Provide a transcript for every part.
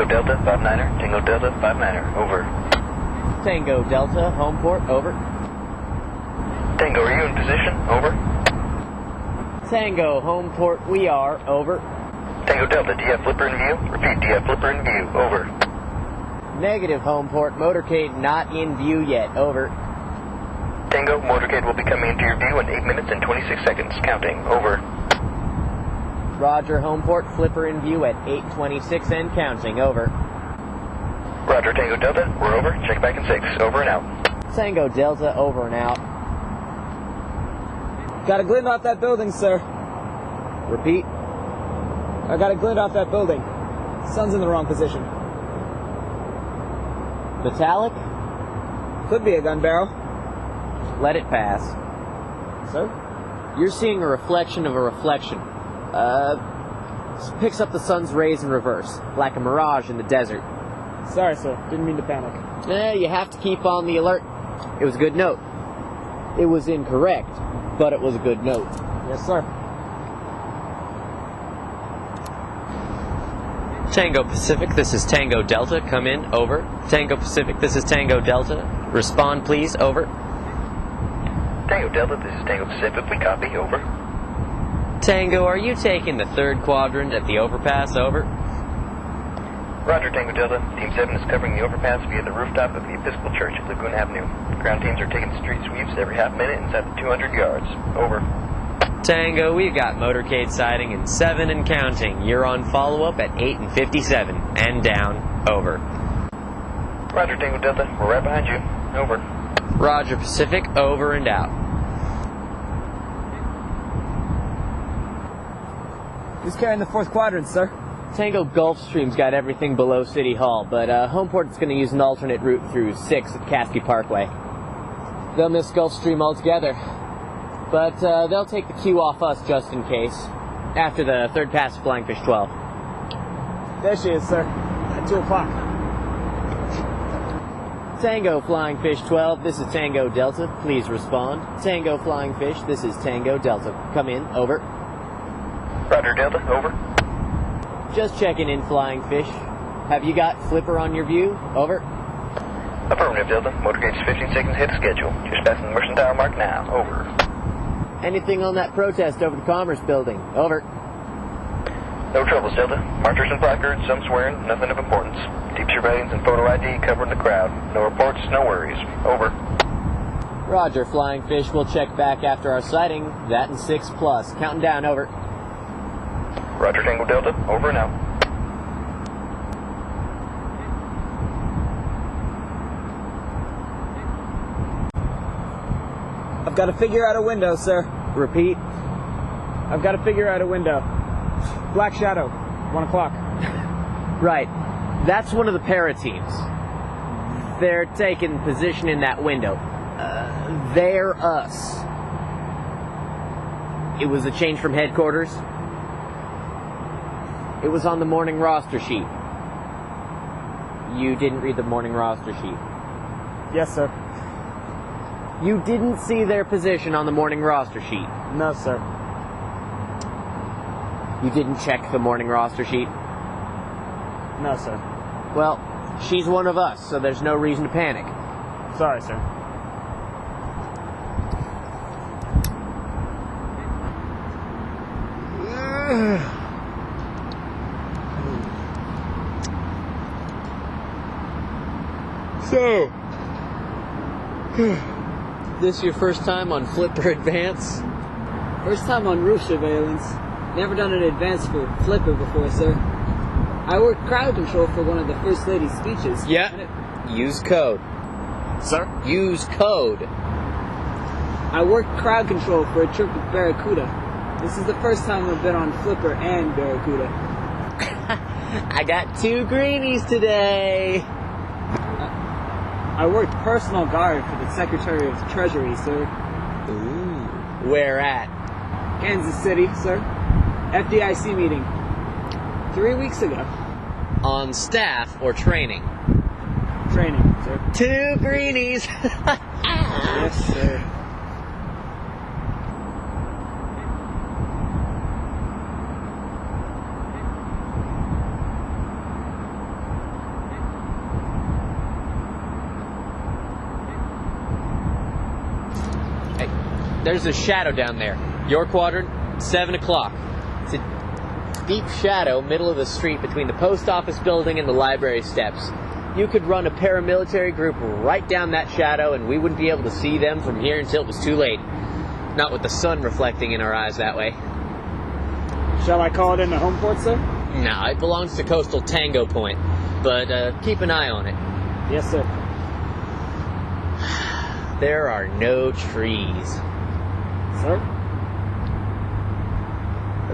Tango Delta, 5-9er. Tango Delta, 5-9er. Over. Tango Delta, home port, over. Tango, are you in position? Over. Tango, home port, we are, over. Tango Delta, do you have flipper in view? Repeat, do you have flipper in view? Over. Negative, home port, motorcade not in view yet, over. Tango, motorcade will be coming into your view in 8 minutes and 26 seconds. Counting. Over. Roger, home port, flipper in view at 8:26 and counting, over. Roger, Tango Delta, we're over. Check back in 6. Over and out. Tango Delta, over and out. Got a glint off that building, sir. Repeat. I got a glint off that building. Sun's in the wrong position. Metallic? Could be a gun barrel. Let it pass. Sir? You're seeing a reflection of a reflection. Picks up the sun's rays in reverse, like a mirage in the desert. Sorry, sir. Didn't mean to panic. You have to keep on the alert. It was a good note. It was incorrect, but it was a good note. Yes, sir. Tango Pacific, this is Tango Delta. Come in, over. Tango Pacific, this is Tango Delta. Respond, please, over. Tango Delta, this is Tango Pacific. We copy. Over. Tango, are you taking the third quadrant at the overpass, over? Roger, Tango Delta. Team 7 is covering the overpass via the rooftop of the Episcopal Church at Lagoon Avenue. Ground teams are taking street sweeps every half minute inside the 200 yards. Over. Tango, we've got motorcade sighting in 7 and counting. You're on follow-up at 8:57 and down. Over. Roger, Tango Delta. We're right behind you. Over. Roger Pacific, over and out. Who's carrying the fourth quadrant, sir? Tango Gulfstream's got everything below City Hall, but Homeport's going to use an alternate route through 6 at Caskey Parkway. They'll miss Gulfstream altogether, but they'll take the cue off us just in case, after the third pass of Flying Fish 12. There she is, sir. At 2 o'clock. Tango Flying Fish 12, this is Tango Delta. Please respond. Tango Flying Fish, this is Tango Delta. Come in, over. Roger, Delta. Over. Just checking in, Flying Fish. Have you got flipper on your view? Over. Affirmative, Delta. Motorcade's 15 seconds ahead of schedule. Just passing the mercantile mark now. Over. Anything on that protest over the Commerce Building? Over. No troubles, Delta. Marchers and placards, some swearing, nothing of importance. Deep surveillance and photo ID covering the crowd. No reports, no worries. Over. Roger, Flying Fish. We'll check back after our sighting. That and 6+. Counting down, over. Roger, Tango Delta. Over and out. I've got to figure out a window, sir. Repeat. I've got to figure out a window. Black Shadow, 1 o'clock. Right. That's one of the para teams. They're taking position in that window. They're us. It was a change from headquarters. It was on the morning roster sheet. You didn't read the morning roster sheet. Yes, sir. You didn't see their position on the morning roster sheet. No, sir. You didn't check the morning roster sheet. No, sir. Well, she's one of us, so there's no reason to panic. Sorry, sir. So, this your first time on Flipper Advance? First time on roof surveillance. Never done an advance for Flipper before, sir. I worked crowd control for one of the First Lady's speeches. Yeah. Use code. Sir? Use code. I worked crowd control for a trip with Barracuda. This is the first time I've been on Flipper and Barracuda. I got 2 greenies today. I worked personal guard for the Secretary of Treasury, sir. Ooh. Where at? Kansas City, sir. FDIC meeting. 3 weeks ago. On staff or training? Training, sir. 2 greenies. Yes, sir. there's a shadow down there. Your quadrant, 7 o'clock. It's a deep shadow, middle of the street between the post office building and the library steps. You could run a paramilitary group right down that shadow, and we wouldn't be able to see them from here until it was too late. Not with the sun reflecting in our eyes that way. Shall I call it in the home port, sir? Nah, it belongs to coastal Tango Point, but keep an eye on it. Yes, sir. There are no trees. Sir?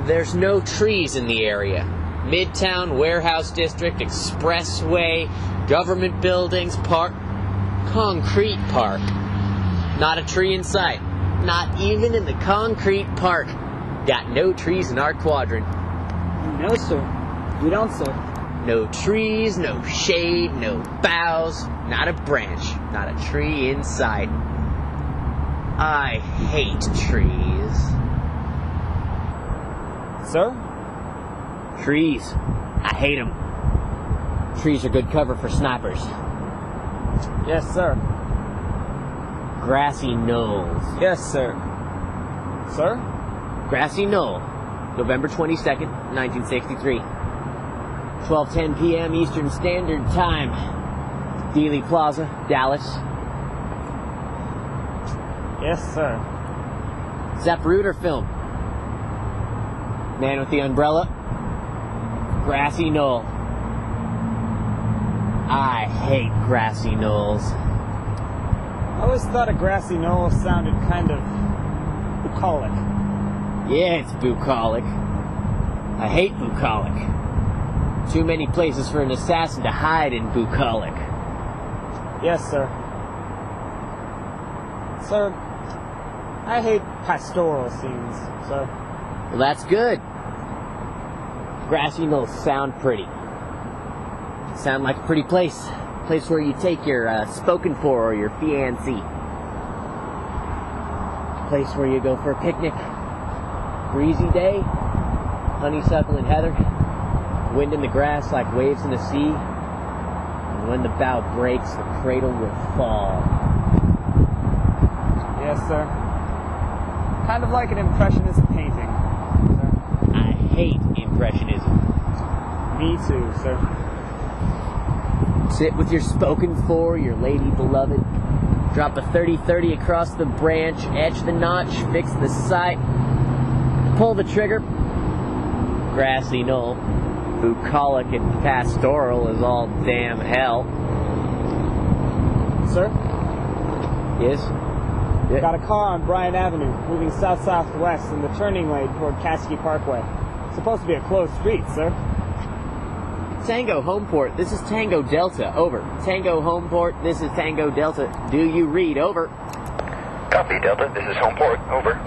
There's no trees in the area. Midtown, Warehouse District, Expressway, government buildings, park, concrete park. Not a tree in sight. Not even in the concrete park. Got no trees in our quadrant. No, sir. We don't, sir. No trees, no shade, no boughs, not a branch, not a tree in sight. I hate trees. Sir? Trees. I hate them. Trees are good cover for snipers. Yes, sir. Grassy knolls. Yes, sir. Sir? Grassy Knoll, November 22nd, 1963. 12:10 p.m. Eastern Standard Time. Dealey Plaza, Dallas. Yes, sir. Zapruder film. Man with the umbrella. Grassy Knoll. I hate grassy knolls. I always thought a grassy knoll sounded kind of bucolic. Yeah, it's bucolic. I hate bucolic. Too many places for an assassin to hide in bucolic. Yes, sir. Sir, I hate pastoral scenes, sir. Well, that's good. Grassy knolls sound pretty. Sound like a pretty place. Place where you take your spoken for or your fiancé. Place where you go for a picnic. Breezy day. Honeysuckle and heather. Wind in the grass like waves in the sea. And when the bough breaks, the cradle will fall. Yes, sir. Kind of like an impressionist painting, sir. I hate impressionism. Me too, sir. Sit with your spoken for, your lady beloved. Drop a 30-30 across the branch, etch the notch, fix the sight. Pull the trigger. Grassy knoll. Bucolic and pastoral is all damn hell. Sir? Yes? Got a car on Bryant Avenue, moving south-southwest in the turning lane toward Caskey Parkway. Supposed to be a closed street, sir. Tango Homeport, this is Tango Delta, over. Tango Homeport, this is Tango Delta. Do you read? Over. Copy, Delta. This is Homeport. Over.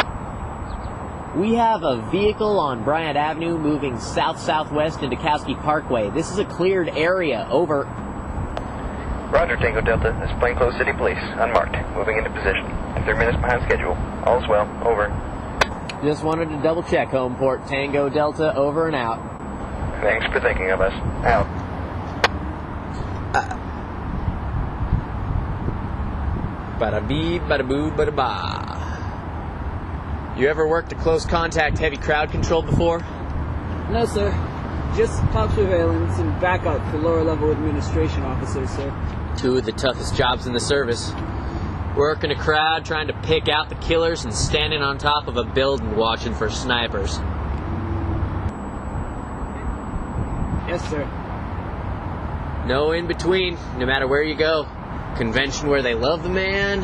We have a vehicle on Bryant Avenue moving south-southwest into Kowski Parkway. This is a cleared area. Over. Roger, Tango Delta. This is plainclothes city police. Unmarked. Moving into position. 3 minutes behind schedule. All's well. Over. Just wanted to double-check, Homeport. Tango Delta, over and out. Thanks for thinking of us. Out. Bada-bee, bada-boo, bada-ba. You ever worked a close contact heavy crowd control before? No, sir. Just top surveillance and backup for lower level administration officers, sir. Two of the toughest jobs in the service. Working a crowd, trying to pick out the killers, and standing on top of a building watching for snipers. Yes, sir. No in between, no matter where you go. Convention where they love the man,